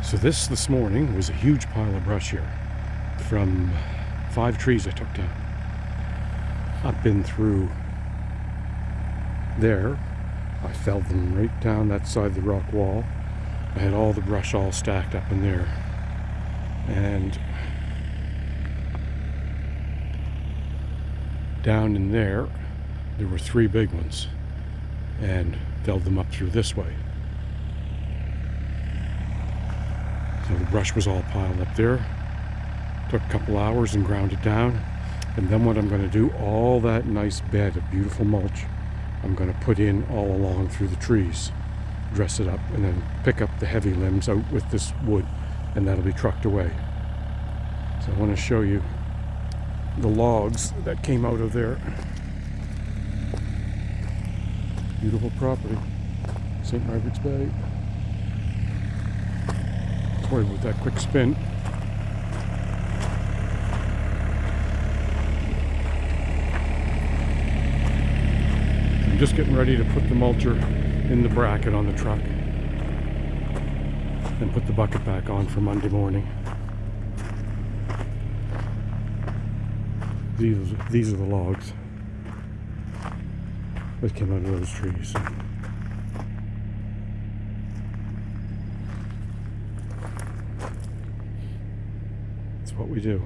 So this morning was a huge pile of brush here from 5 trees I took down. I've been through there. I felled them right down that side of the rock wall. I had all the brush all stacked up in there. And down in there were 3 big ones, and felled them up through this way. So the brush was all piled up there. Took a couple hours and ground it down. And then what I'm going to do, all that nice bed of beautiful mulch, I'm going to put in all along through the trees, dress it up, and then pick up the heavy limbs out with this wood, and that'll be trucked away. So I want to show you the logs that came out of there. Beautiful property, St. Margaret's Bay. Sorry about that quick spin. I'm just getting ready to put the mulcher in the bracket on the truck and put the bucket back on for Monday morning. These are the logs that came out of those trees. That's what we do.